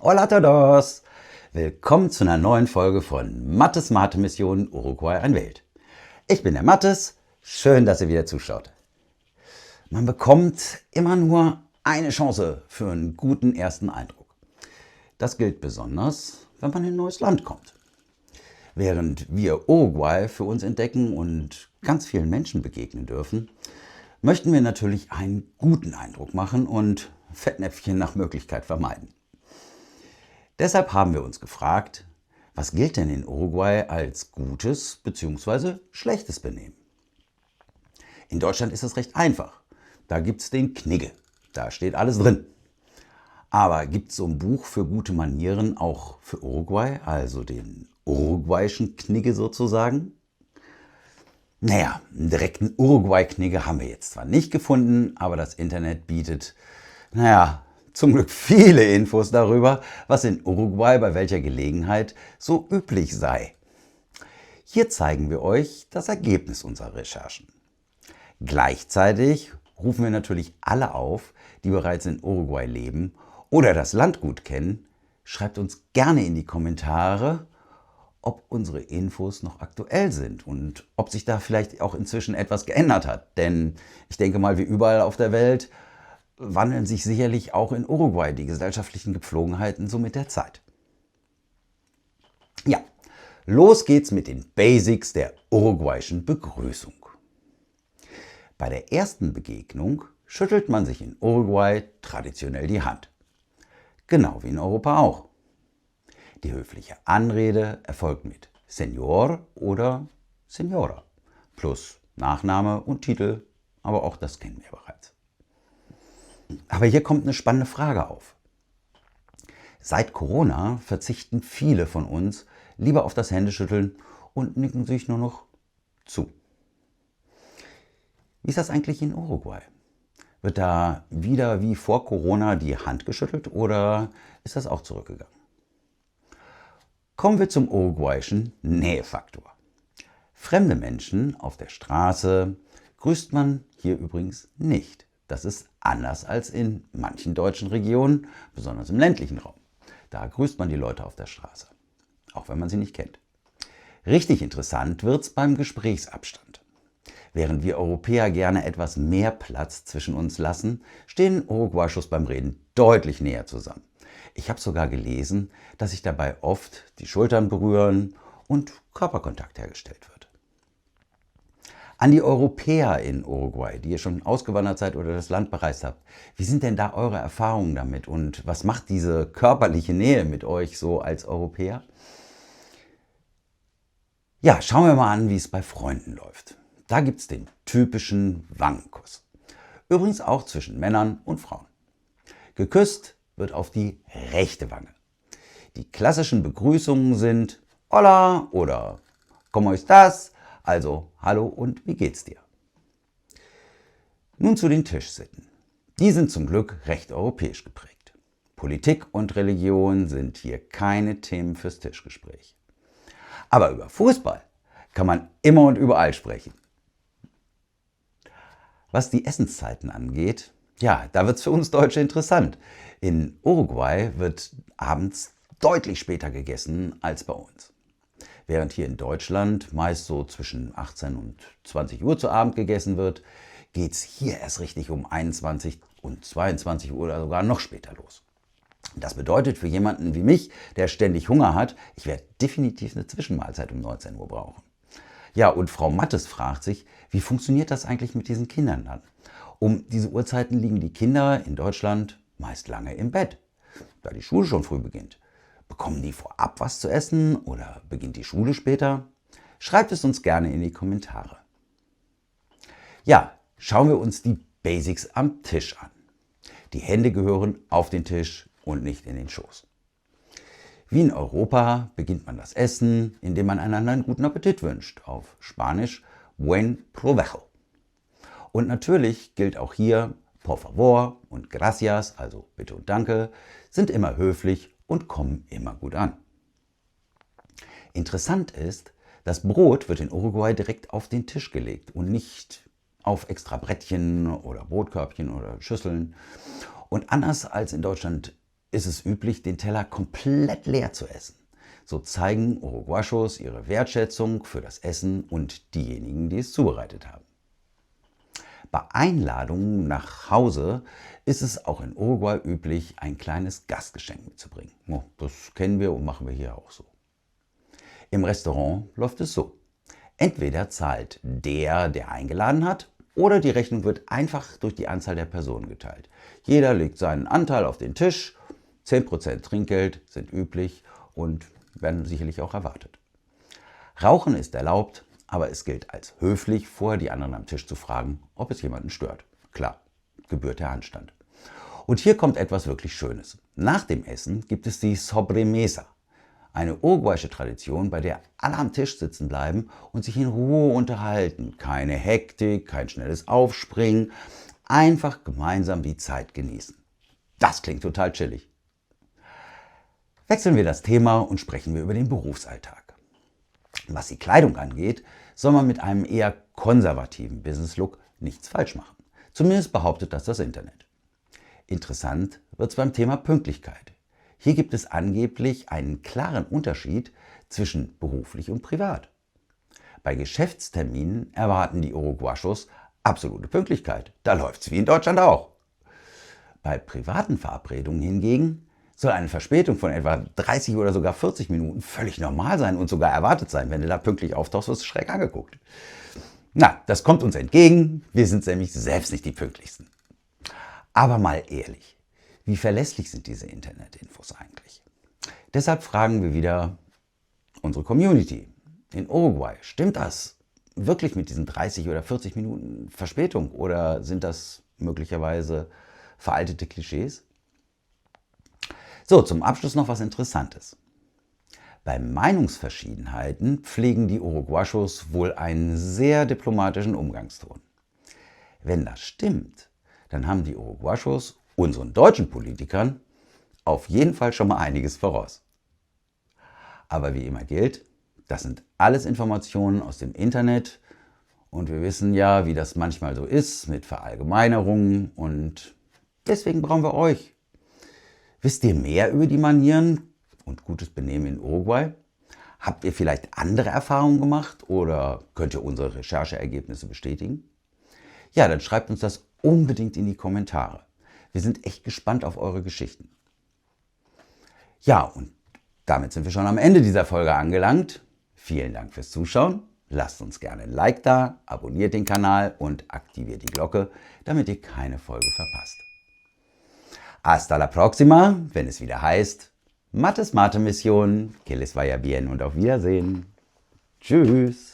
Hola a todos! Willkommen zu einer neuen Folge von Mattes Mate-Mission Uruguay ein Welt. Ich bin der Mattes, schön, dass ihr wieder zuschaut. Man bekommt immer nur eine Chance für einen guten ersten Eindruck. Das gilt besonders, wenn man in ein neues Land kommt. Während wir Uruguay für uns entdecken und ganz vielen Menschen begegnen dürfen, möchten wir natürlich einen guten Eindruck machen und Fettnäpfchen nach Möglichkeit vermeiden. Deshalb haben wir uns gefragt, was gilt denn in Uruguay als gutes bzw. schlechtes Benehmen? In Deutschland ist es recht einfach. Da gibt es den Knigge. Da steht alles drin. Aber gibt es so ein Buch für gute Manieren auch für Uruguay, also den uruguayischen Knigge sozusagen? Naja, einen direkten Uruguay-Knigge haben wir jetzt zwar nicht gefunden, aber das Internet bietet, zum Glück viele Infos darüber, was in Uruguay bei welcher Gelegenheit so üblich sei. Hier zeigen wir euch das Ergebnis unserer Recherchen. Gleichzeitig rufen wir natürlich alle auf, die bereits in Uruguay leben oder das Land gut kennen, schreibt uns gerne in die Kommentare, ob unsere Infos noch aktuell sind und ob sich da vielleicht auch inzwischen etwas geändert hat. Denn ich denke mal, wie überall auf der Welt wandeln sich sicherlich auch in Uruguay die gesellschaftlichen Gepflogenheiten so mit der Zeit. Ja, los geht's mit den Basics der uruguayischen Begrüßung. Bei der ersten Begegnung schüttelt man sich in Uruguay traditionell die Hand. Genau wie in Europa auch. Die höfliche Anrede erfolgt mit Señor oder Señora plus Nachname und Titel, aber auch das kennen wir bereits. Aber hier kommt eine spannende Frage auf. Seit Corona verzichten viele von uns lieber auf das Händeschütteln und nicken sich nur noch zu. Wie ist das eigentlich in Uruguay? Wird da wieder wie vor Corona die Hand geschüttelt oder ist das auch zurückgegangen? Kommen wir zum uruguayischen Nähefaktor. Fremde Menschen auf der Straße grüßt man hier übrigens nicht. Das ist anders als in manchen deutschen Regionen, besonders im ländlichen Raum. Da grüßt man die Leute auf der Straße, auch wenn man sie nicht kennt. Richtig interessant wird's beim Gesprächsabstand. Während wir Europäer gerne etwas mehr Platz zwischen uns lassen, stehen Uruguayos beim Reden deutlich näher zusammen. Ich habe sogar gelesen, dass sich dabei oft die Schultern berühren und Körperkontakt hergestellt wird. An die Europäer in Uruguay, die ihr schon ausgewandert seid oder das Land bereist habt, wie sind denn da eure Erfahrungen damit und was macht diese körperliche Nähe mit euch so als Europäer? Ja, schauen wir mal an, wie es bei Freunden läuft. Da gibt es den typischen Wangenkuss. Übrigens auch zwischen Männern und Frauen. Geküsst wird auf die rechte Wange. Die klassischen Begrüßungen sind Hola oder ¿Cómo estás? Also Hallo und wie geht's dir? Nun zu den Tischsitten. Die sind zum Glück recht europäisch geprägt. Politik und Religion sind hier keine Themen fürs Tischgespräch. Aber über Fußball kann man immer und überall sprechen. Was die Essenszeiten angeht, ja, da wird es für uns Deutsche interessant. In Uruguay wird abends deutlich später gegessen als bei uns. Während hier in Deutschland meist so zwischen 18 und 20 Uhr zu Abend gegessen wird, geht es hier erst richtig um 21 und 22 Uhr oder sogar noch später los. Das bedeutet für jemanden wie mich, der ständig Hunger hat, ich werde definitiv eine Zwischenmahlzeit um 19 Uhr brauchen. Ja, und Frau Mattes fragt sich, wie funktioniert das eigentlich mit diesen Kindern dann? Um diese Uhrzeiten liegen die Kinder in Deutschland meist lange im Bett, da die Schule schon früh beginnt. Bekommen die vorab was zu essen oder beginnt die Schule später? Schreibt es uns gerne in die Kommentare. Ja, schauen wir uns die Basics am Tisch an. Die Hände gehören auf den Tisch und nicht in den Schoß. Wie in Europa beginnt man das Essen, indem man einander einen guten Appetit wünscht. Auf Spanisch Buen Provecho. Und natürlich gilt auch hier por favor und gracias, also bitte und danke, sind immer höflich und kommen immer gut an. Interessant ist, das Brot wird in Uruguay direkt auf den Tisch gelegt und nicht auf extra Brettchen oder Brotkörbchen oder Schüsseln. Und anders als in Deutschland ist es üblich, den Teller komplett leer zu essen. So zeigen Uruguayos ihre Wertschätzung für das Essen und diejenigen, die es zubereitet haben. Bei Einladungen nach Hause ist es auch in Uruguay üblich, ein kleines Gastgeschenk mitzubringen. Oh, das kennen wir und machen wir hier auch so. Im Restaurant läuft es so. Entweder zahlt der eingeladen hat, oder die Rechnung wird einfach durch die Anzahl der Personen geteilt. Jeder legt seinen Anteil auf den Tisch, 10% Trinkgeld sind üblich und werden sicherlich auch erwartet. Rauchen ist erlaubt, aber es gilt als höflich, vorher die anderen am Tisch zu fragen, ob es jemanden stört. Klar, gebührt der Anstand. Und hier kommt etwas wirklich Schönes. Nach dem Essen gibt es die Sobremesa, eine uruguayische Tradition, bei der alle am Tisch sitzen bleiben und sich in Ruhe unterhalten. Keine Hektik, kein schnelles Aufspringen, einfach gemeinsam die Zeit genießen. Das klingt total chillig. Wechseln wir das Thema und sprechen wir über den Berufsalltag. Was die Kleidung angeht, soll man mit einem eher konservativen Business-Look nichts falsch machen. Zumindest behauptet das Internet. Interessant wird es beim Thema Pünktlichkeit. Hier gibt es angeblich einen klaren Unterschied zwischen beruflich und privat. Bei Geschäftsterminen erwarten die Uruguayos absolute Pünktlichkeit. Da läuft es wie in Deutschland auch. Bei privaten Verabredungen hingegen soll eine Verspätung von etwa 30 oder sogar 40 Minuten völlig normal sein und sogar erwartet sein. Wenn du da pünktlich auftauchst, wirst du schräg angeguckt. Na, das kommt uns entgegen. Wir sind nämlich selbst nicht die Pünktlichsten. Aber mal ehrlich, wie verlässlich sind diese Internetinfos eigentlich? Deshalb fragen wir wieder unsere Community. In Uruguay, stimmt das wirklich mit diesen 30 oder 40 Minuten Verspätung oder sind das möglicherweise veraltete Klischees? So, zum Abschluss noch was Interessantes. Bei Meinungsverschiedenheiten pflegen die Uruguayos wohl einen sehr diplomatischen Umgangston. Wenn das stimmt, dann haben die Uruguayos unseren deutschen Politikern auf jeden Fall schon mal einiges voraus. Aber wie immer gilt, das sind alles Informationen aus dem Internet und wir wissen ja, wie das manchmal so ist mit Verallgemeinerungen und deswegen brauchen wir euch. Wisst ihr mehr über die Manieren und gutes Benehmen in Uruguay? Habt ihr vielleicht andere Erfahrungen gemacht oder könnt ihr unsere Rechercheergebnisse bestätigen? Ja, dann schreibt uns das unbedingt in die Kommentare. Wir sind echt gespannt auf eure Geschichten. Ja, und damit sind wir schon am Ende dieser Folge angelangt. Vielen Dank fürs Zuschauen. Lasst uns gerne ein Like da, abonniert den Kanal und aktiviert die Glocke, damit ihr keine Folge verpasst. Hasta la próxima, wenn es wieder heißt Mates Mate Mission, que les vaya bien und auf Wiedersehen. Tschüss.